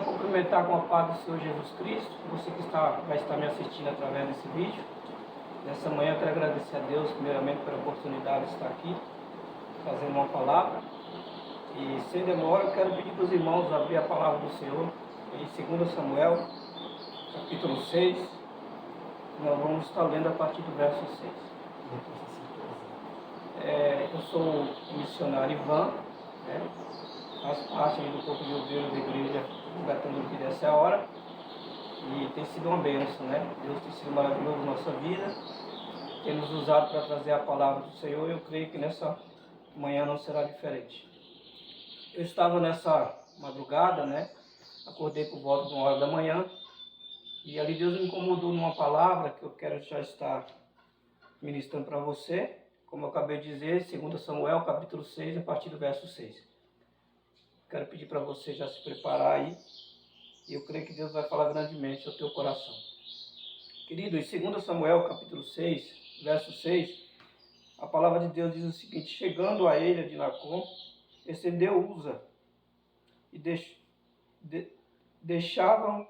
Quero cumprimentar com a paz do Senhor Jesus Cristo, você que vai estar me assistindo através desse vídeo. Nessa manhã eu quero agradecer a Deus, primeiramente, pela oportunidade de estar aqui, trazendo uma palavra. E sem demora eu quero pedir para os irmãos abrir a palavra do Senhor em 2 Samuel, capítulo 6. Nós vamos estar lendo a partir do verso 6. Eu sou o missionário Ivan, faço parte do corpo de obreiros da igreja Gatando Vida essa hora, e tem sido uma bênção, Deus tem sido maravilhoso na nossa vida, tem nos usado para trazer a palavra do Senhor, e eu creio que nessa manhã não será diferente. Eu estava nessa madrugada, acordei por volta de 1 hora da manhã, e ali Deus me incomodou numa palavra que eu quero já estar ministrando para você, como eu acabei de dizer, 2 Samuel, capítulo 6, a partir do verso 6. Quero pedir para você já se preparar aí, e eu creio que Deus vai falar grandemente ao teu coração. Querido, em 2 Samuel, capítulo 6, verso 6, a palavra de Deus diz o seguinte: chegando à ilha de Nacon, estendeu Uza, e deixavam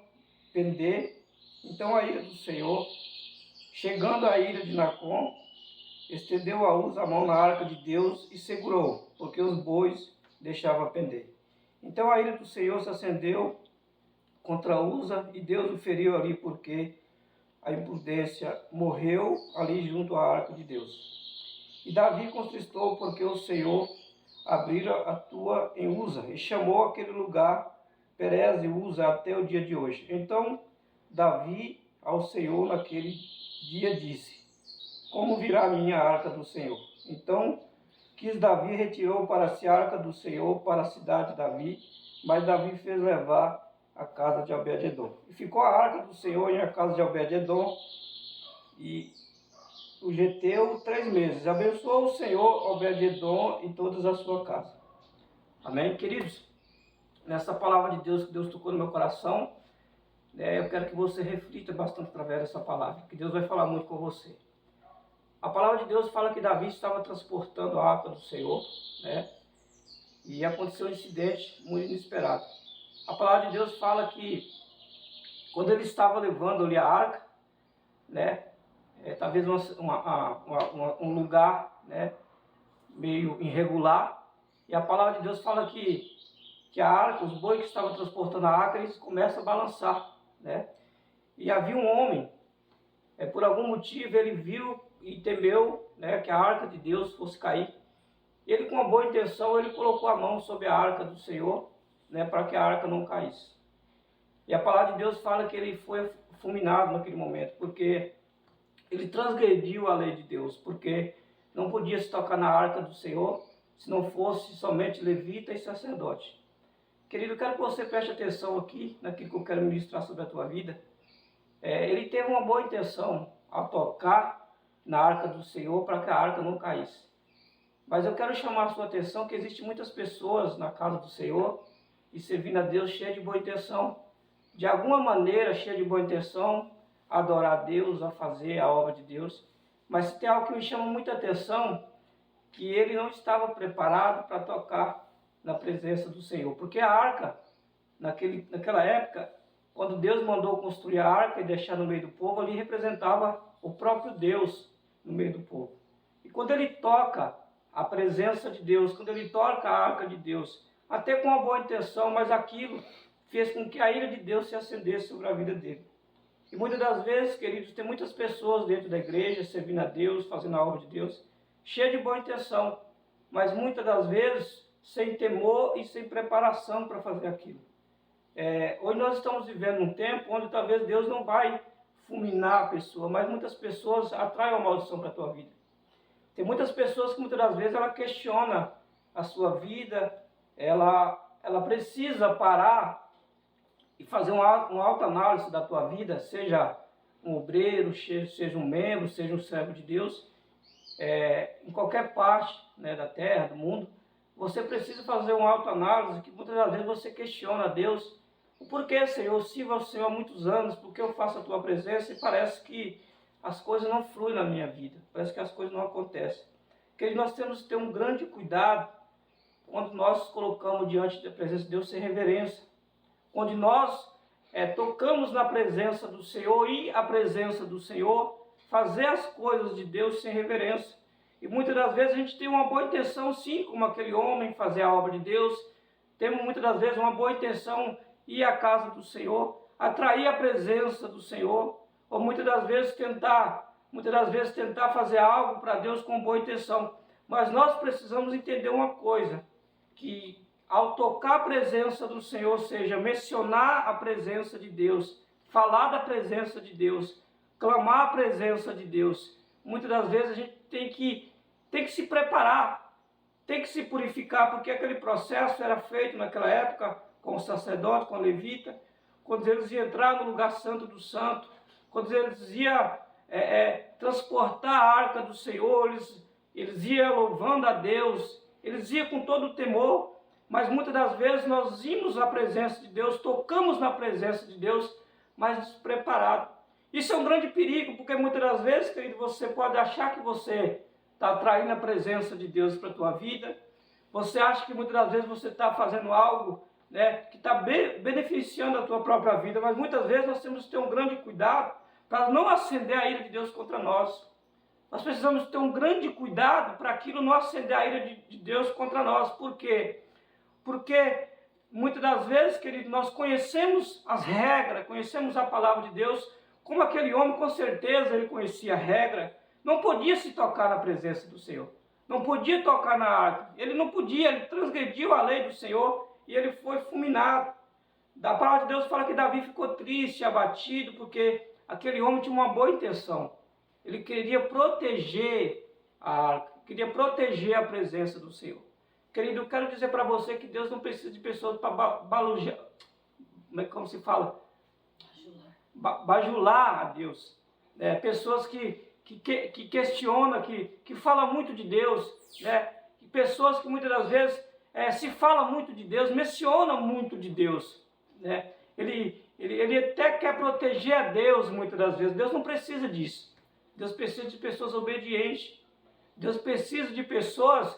pender. Então a ira do Senhor, chegando à ilha de Nacon, estendeu a Uza a mão na arca de Deus e segurou, porque os bois deixavam pender. Então a ira do Senhor se acendeu contra Uza, e Deus o feriu ali, porque a imprudência morreu ali junto à arca de Deus. E Davi contristou, porque o Senhor abrira a tua em Uza, e chamou aquele lugar Perez e Uza até o dia de hoje. Então Davi ao Senhor naquele dia disse: como virá a minha arca do Senhor? Então quis Davi, retirou para si a arca do Senhor para a cidade de Davi, mas Davi fez levar a casa de Obed-edom. E ficou a arca do Senhor em a casa de Obed-edom, e o geteu 3 meses. Abençoou o Senhor Obed-edom e todas a sua casa. Amém, queridos? Nessa palavra de Deus que Deus tocou no meu coração, eu quero que você reflita bastante através dessa palavra, que Deus vai falar muito com você. A palavra de Deus fala que Davi estava transportando a arca do Senhor, e aconteceu um incidente muito inesperado. A palavra de Deus fala que quando ele estava levando ali a arca, talvez um lugar, meio irregular, e a palavra de Deus fala que a arca, os bois que estavam transportando a arca, eles começam a balançar, E havia um homem, por algum motivo ele viu e temeu, que a arca de Deus fosse cair. Ele, com uma boa intenção, ele colocou a mão sobre a arca do Senhor, para que a arca não caísse. E a palavra de Deus fala que ele foi fulminado naquele momento, porque ele transgrediu a lei de Deus, porque não podia se tocar na arca do Senhor se não fosse somente levita e sacerdote. Querido, eu quero que você preste atenção aqui naquilo que eu quero ministrar sobre a tua vida. Ele teve uma boa intenção ao tocar na arca do Senhor para que a arca não caísse. Mas eu quero chamar a sua atenção que existem muitas pessoas na casa do Senhor e servindo a Deus cheia de boa intenção, de alguma maneira cheia de boa intenção, a adorar a Deus, a fazer a obra de Deus. Mas tem algo que me chama muita atenção, que ele não estava preparado para tocar na presença do Senhor. Porque a arca, naquela época, quando Deus mandou construir a arca e deixar no meio do povo, ali representava o próprio Deus no meio do povo. E quando ele toca a presença de Deus, quando ele toca a arca de Deus, até com uma boa intenção, mas aquilo fez com que a ira de Deus se acendesse sobre a vida dele. E muitas das vezes, queridos, tem muitas pessoas dentro da igreja, servindo a Deus, fazendo a obra de Deus, cheia de boa intenção, mas muitas das vezes sem temor e sem preparação para fazer aquilo. Hoje nós estamos vivendo um tempo onde talvez Deus não vai fulminar a pessoa, mas muitas pessoas atraem uma maldição para a tua vida. Tem muitas pessoas que muitas das vezes ela questiona a sua vida, ela precisa parar e fazer uma autoanálise da tua vida, seja um obreiro, seja um membro, seja um servo de Deus, em qualquer parte da terra, do mundo, você precisa fazer uma autoanálise, que muitas das vezes você questiona a Deus: o porquê, Senhor? Eu sirvo ao Senhor há muitos anos, porque eu faço a tua presença e parece que as coisas não fluem na minha vida, parece que as coisas não acontecem. Querido, nós temos que ter um grande cuidado quando nós colocamos diante da presença de Deus sem reverência. onde nós tocamos na presença do Senhor, e a presença do Senhor, fazer as coisas de Deus sem reverência. E muitas das vezes a gente tem uma boa intenção, sim, como aquele homem, fazer a obra de Deus. Temos muitas das vezes uma boa intenção, ir à casa do Senhor, atrair a presença do Senhor, ou muitas das vezes tentar fazer algo para Deus com boa intenção. Mas nós precisamos entender uma coisa, que ao tocar a presença do Senhor, ou seja, mencionar a presença de Deus, falar da presença de Deus, clamar a presença de Deus, muitas das vezes a gente tem que se preparar, tem que se purificar, porque aquele processo era feito naquela época com o sacerdote, com a levita, quando eles iam entrar no lugar santo do santo, quando eles iam transportar a arca do Senhor, eles iam louvando a Deus, eles iam com todo o temor, mas muitas das vezes nós íamos à presença de Deus, tocamos na presença de Deus, mas despreparados. Isso é um grande perigo, porque muitas das vezes, querido, você pode achar que você está atraindo a presença de Deus para a tua vida, você acha que muitas das vezes você está fazendo algo, que está beneficiando a tua própria vida, mas muitas vezes nós temos que ter um grande cuidado para não acender a ira de Deus contra nós. Nós precisamos ter um grande cuidado para aquilo não acender a ira de Deus contra nós. Por quê? Porque muitas das vezes, querido, nós conhecemos as regras, conhecemos a palavra de Deus, como aquele homem, com certeza, ele conhecia a regra, não podia se tocar na presença do Senhor, não podia tocar na arca, ele não podia, ele transgrediu a lei do Senhor e ele foi fulminado. Da palavra de Deus fala que Davi ficou triste, abatido, porque aquele homem tinha uma boa intenção, ele queria proteger a arca, queria proteger a presença do Senhor. Querido, eu quero dizer para você que Deus não precisa de pessoas para como se fala? Bajular a Deus. Pessoas que questionam, que falam muito de Deus, pessoas que muitas das vezes se fala muito de Deus, mencionam muito de Deus. Ele até quer proteger a Deus muitas das vezes. Deus não precisa disso. Deus precisa de pessoas obedientes. Deus precisa de pessoas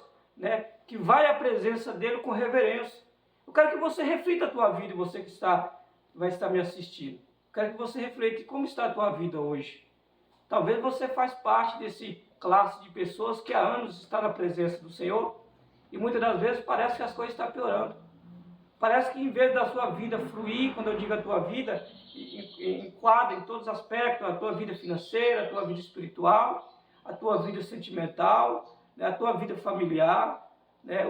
que vai à presença dele com reverência. Eu quero que você reflita a tua vida, você que vai estar me assistindo. Eu quero que você reflita como está a tua vida hoje. Talvez você faz parte desse classe de pessoas que há anos está na presença do Senhor e muitas das vezes parece que as coisas estão piorando. Parece que em vez da sua vida fluir, quando eu digo a tua vida, enquadra em todos os aspectos, a tua vida financeira, a tua vida espiritual, a tua vida sentimental, a tua vida familiar,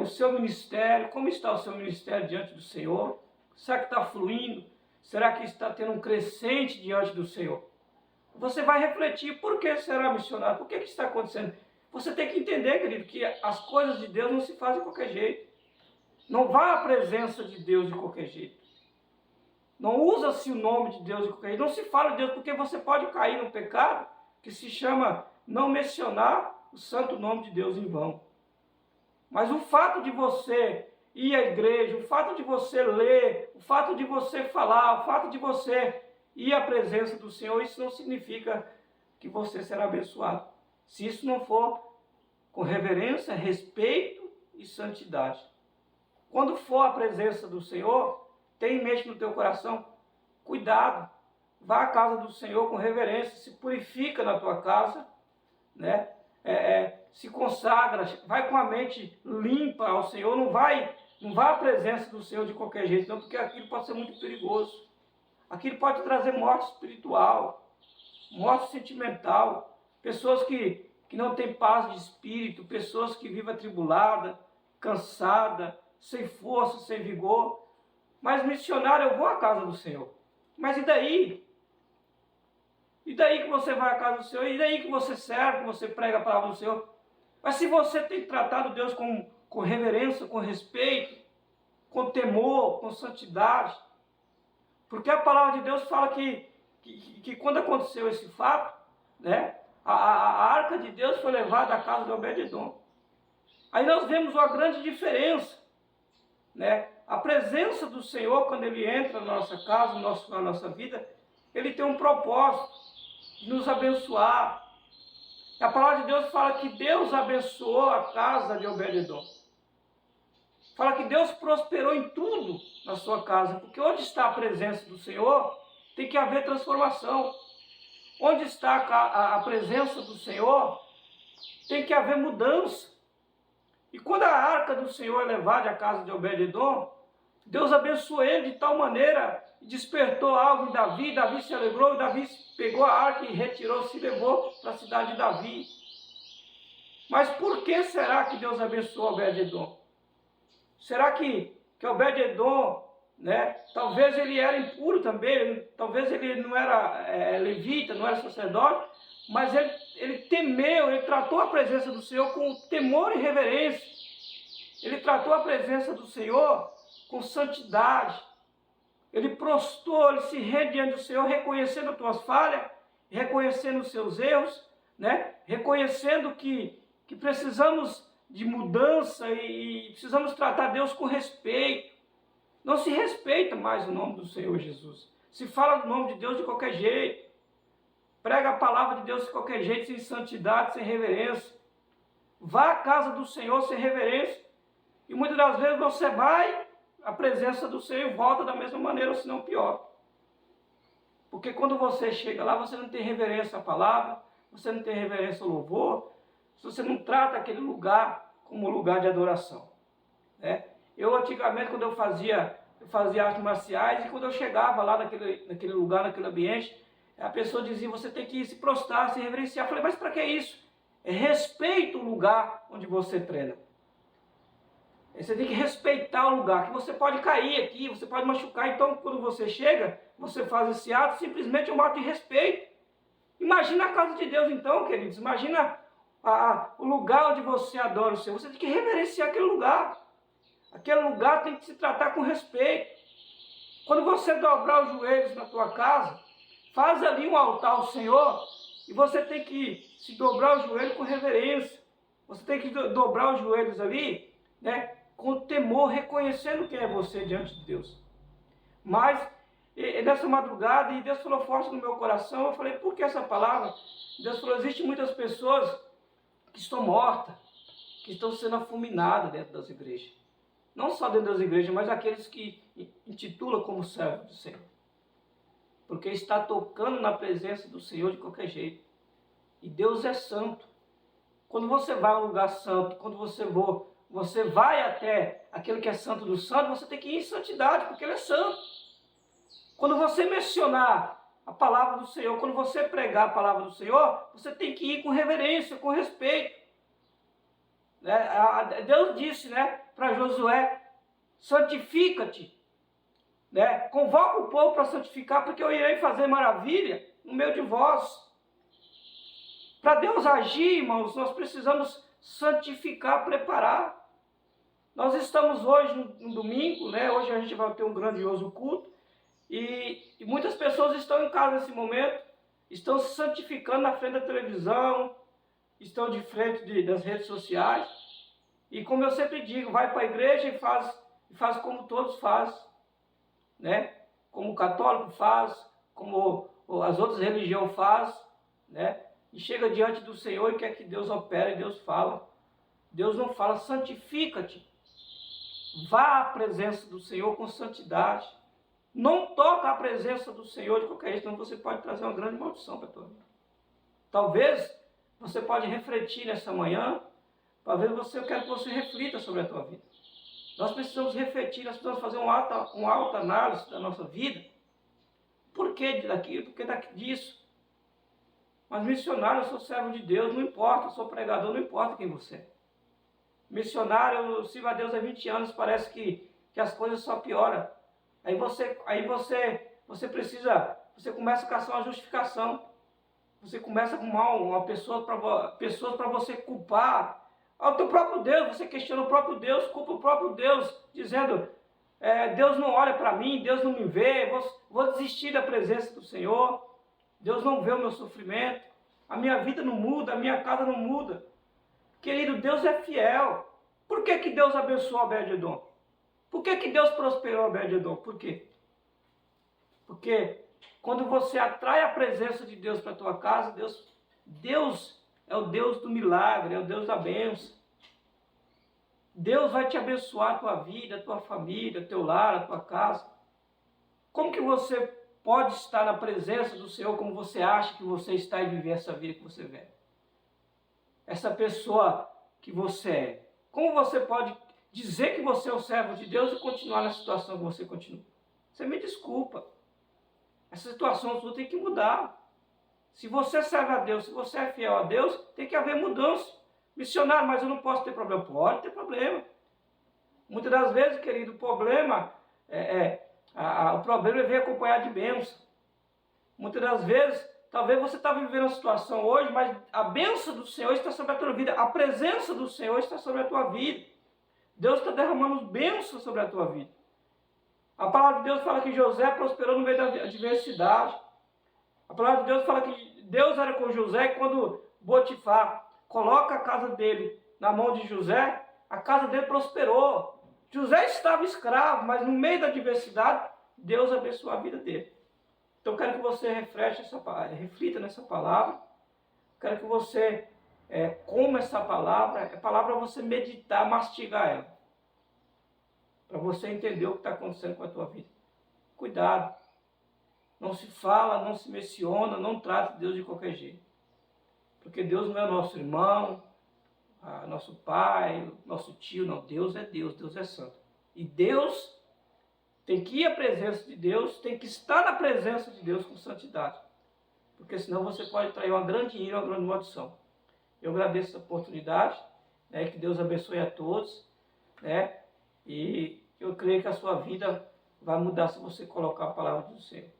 o seu ministério, como está o seu ministério diante do Senhor? Será que está fluindo? Será que está tendo um crescente diante do Senhor? Você vai refletir, por que será missionário? Por que está acontecendo? Você tem que entender, querido, que as coisas de Deus não se fazem de qualquer jeito. Não vá à presença de Deus de qualquer jeito. Não usa-se o nome de Deus de qualquer jeito. Não se fala de Deus, porque você pode cair no pecado que se chama não mencionar o santo nome de Deus em vão. Mas o fato de você ir à igreja, o fato de você ler, o fato de você falar, o fato de você ir à presença do Senhor, isso não significa que você será abençoado. Se isso não for com reverência, respeito e santidade. Quando for à presença do Senhor, tenha em mente no teu coração, cuidado. Vá à casa do Senhor com reverência, se purifica na tua casa, se consagra, vai com a mente limpa ao Senhor, não vá à presença do Senhor de qualquer jeito, não, porque aquilo pode ser muito perigoso. Aquilo pode trazer morte espiritual, morte sentimental, pessoas que não têm paz de espírito, pessoas que vivem atribulada, cansada, sem força, sem vigor. Mas missionário, eu vou à casa do Senhor. Mas e daí? E daí que você vai à casa do Senhor? E daí que você serve, que você prega a palavra do Senhor? Mas se você tem tratado Deus com reverência, com respeito, com temor, com santidade, porque a palavra de Deus fala que quando aconteceu esse fato, a arca de Deus foi levada à casa de Obed-edom. Aí nós vemos uma grande diferença, A presença do Senhor, quando Ele entra na nossa casa, na nossa vida, Ele tem um propósito de nos abençoar. A palavra de Deus fala que Deus abençoou a casa de Obed-edom. Fala que Deus prosperou em tudo na sua casa, porque onde está a presença do Senhor, tem que haver transformação. Onde está a presença do Senhor, tem que haver mudança. E quando a arca do Senhor é levada à casa de Obed-edom, Deus abençoou ele de tal maneira, despertou algo em Davi, Davi se alegrou, Davi pegou a arca e retirou-se e levou para a cidade de Davi. Mas por que será que Deus abençoou Obed-edom? Será que Obed-edom, né, talvez ele era impuro também, talvez ele não era levita, não era sacerdote, mas ele temeu, ele tratou a presença do Senhor com temor e reverência. Ele tratou a presença do Senhor com santidade. Ele prostrou, ele se rende diante do Senhor, reconhecendo as tuas falhas, reconhecendo os seus erros, né, reconhecendo que precisamos de mudança e precisamos tratar Deus com respeito. Não se respeita mais o nome do Senhor Jesus. Se fala do nome de Deus de qualquer jeito. Prega a palavra de Deus de qualquer jeito, sem santidade, sem reverência. Vá à casa do Senhor sem reverência. E muitas das vezes você vai à presença do Senhor e volta da mesma maneira, ou se não pior. Porque quando você chega lá, você não tem reverência à palavra, você não tem reverência ao louvor, você não trata aquele lugar como lugar de adoração, né? Eu antigamente, quando eu fazia artes marciais, e quando eu chegava lá naquele lugar, naquele ambiente, a pessoa dizia, você tem que se prostrar, se reverenciar. Eu falei, mas para que isso? Respeita o lugar onde você treina. Você tem que respeitar o lugar, que você pode cair aqui, você pode machucar. Então, quando você chega, você faz esse ato, simplesmente é um ato de respeito. Imagina a casa de Deus então, queridos. Imagina o lugar onde você adora o Senhor. Você tem que reverenciar aquele lugar. Aquele lugar tem que se tratar com respeito. Quando você dobrar os joelhos na tua casa, faz ali um altar ao Senhor e você tem que se dobrar os joelhos com reverência. Você tem que dobrar os joelhos ali, né, com temor, reconhecendo quem é você diante de Deus. Mas, nessa madrugada, e Deus falou forte no meu coração, eu falei, por que essa palavra? Deus falou, existem muitas pessoas que estão mortas, que estão sendo afuminadas dentro das igrejas. Não só dentro das igrejas, mas aqueles que intitulam como servo do Senhor. Porque está tocando na presença do Senhor de qualquer jeito. E Deus é santo. Quando você vai a um lugar santo, quando você vai até aquele que é santo do santo, você tem que ir em santidade, porque ele é santo. Quando você mencionar a palavra do Senhor, quando você pregar a palavra do Senhor, você tem que ir com reverência, com respeito. Deus disse, né, para Josué, santifica-te, né? Convoca o povo para santificar, porque eu irei fazer maravilha no meio de vós. Para Deus agir, irmãos, nós precisamos santificar, preparar. Nós estamos hoje no domingo, né? Hoje a gente vai ter um grandioso culto, e muitas pessoas estão em casa nesse momento, estão se santificando na frente da televisão, estão de frente das redes sociais, e como eu sempre digo, vai para a igreja e faz como todos fazem, né? Como o católico faz, como as outras religiões fazem, né? E chega diante do Senhor e quer que Deus opere, e Deus fala. Deus não fala, santifica-te. Vá à presença do Senhor com santidade. Não toca a presença do Senhor de qualquer jeito, senão você pode trazer uma grande maldição para a tua vida. Talvez você pode refletir nessa manhã, talvez eu quero que você reflita sobre a tua vida. Nós precisamos refletir, nós precisamos fazer uma alta análise da nossa vida. Por que daquilo? Por que disso? Mas missionário, eu sou servo de Deus, não importa, eu sou pregador, não importa quem você é. Missionário, eu sirvo a Deus há 20 anos, parece que as coisas só pioram. Aí você começa a caçar uma justificação. Você começa a arrumar pessoas para você culpar ao teu próprio Deus. Você questiona o próprio Deus, culpa o próprio Deus, dizendo, Deus não olha para mim, Deus não me vê, vou desistir da presença do Senhor. Deus não vê o meu sofrimento, a minha vida não muda, a minha casa não muda. Querido, Deus é fiel. Por que Deus abençoou Obed-edom? Por que Deus prosperou Obed-edom? Por quê? Porque quando você atrai a presença de Deus para a tua casa, Deus é o Deus do milagre, é o Deus da bênção. Deus vai te abençoar a tua vida, a tua família, teu lar, a tua casa. Como que você pode estar na presença do Senhor como você acha que você está e viver essa vida que você vê? Essa pessoa que você é. Como você pode dizer que você é um servo de Deus e continuar na situação que você continua? Você me desculpa. Essa situação sua tem que mudar. Se você serve a Deus, se você é fiel a Deus, tem que haver mudança. Missionário, mas eu não posso ter problema. Pode ter problema. Muitas das vezes, querido, o problema vem acompanhado de bênção. Muitas das vezes, talvez você está vivendo uma situação hoje, mas a bênção do Senhor está sobre a tua vida. A presença do Senhor está sobre a tua vida. Deus está derramando bênçãos sobre a tua vida. A palavra de Deus fala que José prosperou no meio da adversidade. A palavra de Deus fala que Deus era com José e quando Potifar coloca a casa dele na mão de José, a casa dele prosperou. José estava escravo, mas no meio da adversidade, Deus abençoou a vida dele. Então, eu quero que você reflita nessa palavra. Quero que você coma essa palavra. É palavra para você meditar, mastigar ela. Para você entender o que está acontecendo com a tua vida. Cuidado. Não se fala, não se menciona, não trata Deus de qualquer jeito. Porque Deus não é nosso irmão, nosso pai, nosso tio, não. Deus é Deus, Deus é santo. E Deus tem que ir à presença de Deus, tem que estar na presença de Deus com santidade. Porque senão você pode trair uma grande ira, uma grande maldição. Eu agradeço essa oportunidade, né, que Deus abençoe a todos, né, e eu creio que a sua vida vai mudar se você colocar a palavra do Senhor.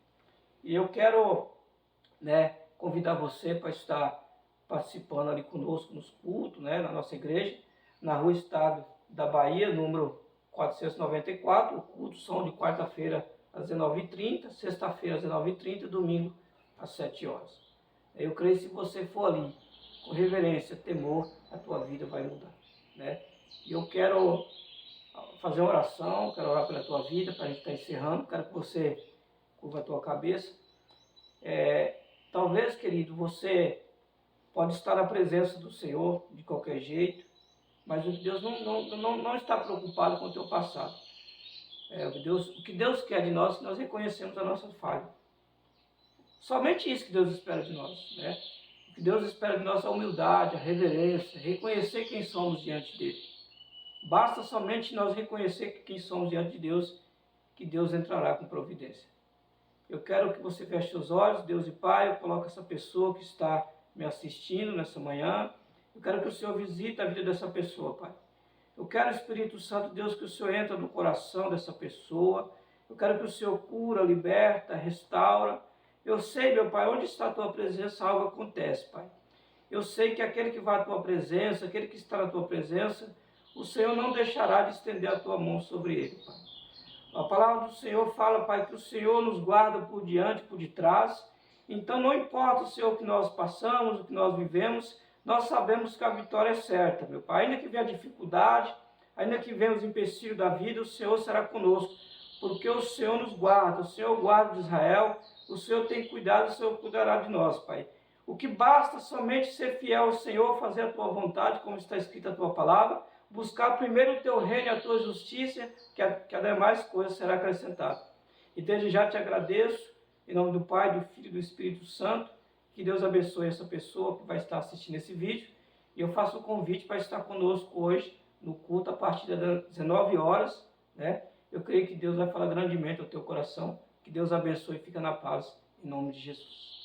E eu quero, né, convidar você para estar participando ali conosco nos cultos, né, na nossa igreja, na Rua Estado da Bahia, número 494, o culto são de quarta-feira às 19h30, sexta-feira às 19h30 e domingo às 7 horas. Eu creio que se você for ali, com reverência, temor, a tua vida vai mudar, né? E eu quero fazer uma oração, quero orar pela tua vida, para a gente estar encerrando, quero que você curva a tua cabeça. Talvez, querido, você pode estar na presença do Senhor de qualquer jeito, mas Deus não está preocupado com o teu passado. O que Deus quer de nós é que nós reconhecemos a nossa falha. Somente isso que Deus espera de nós, né? O que Deus espera de nós é a humildade, a reverência, reconhecer quem somos diante dele. Basta somente nós reconhecer quem somos diante de Deus, que Deus entrará com providência. Eu quero que você feche os olhos, Deus e Pai, eu coloco essa pessoa que está me assistindo nessa manhã. Eu quero que o Senhor visite a vida dessa pessoa, Pai. Eu quero, Espírito Santo, Deus, que o Senhor entre no coração dessa pessoa. Eu quero que o Senhor cura, liberta, restaura. Eu sei, meu Pai, onde está a Tua presença, algo acontece, Pai. Eu sei que aquele que vai à Tua presença, aquele que está na Tua presença, o Senhor não deixará de estender a Tua mão sobre ele, Pai. A palavra do Senhor fala, Pai, que o Senhor nos guarda por diante, por detrás. Então não importa, Senhor, o que nós passamos, o que nós vivemos, nós sabemos que a vitória é certa, meu Pai. Ainda que venha a dificuldade, ainda que venha os empecilhos da vida, o Senhor será conosco, porque o Senhor nos guarda, o Senhor guarda de Israel, o Senhor tem cuidado, o Senhor cuidará de nós, Pai. O que basta somente ser fiel ao Senhor, fazer a Tua vontade, como está escrita a Tua palavra, buscar primeiro o Teu reino e a Tua justiça, que a demais coisa será acrescentada. E desde já te agradeço, em nome do Pai, do Filho e do Espírito Santo, que Deus abençoe essa pessoa que vai estar assistindo esse vídeo. E eu faço o convite para estar conosco hoje no culto a partir das 19 horas, né? Eu creio que Deus vai falar grandemente ao teu coração. Que Deus abençoe e fica na paz, em nome de Jesus.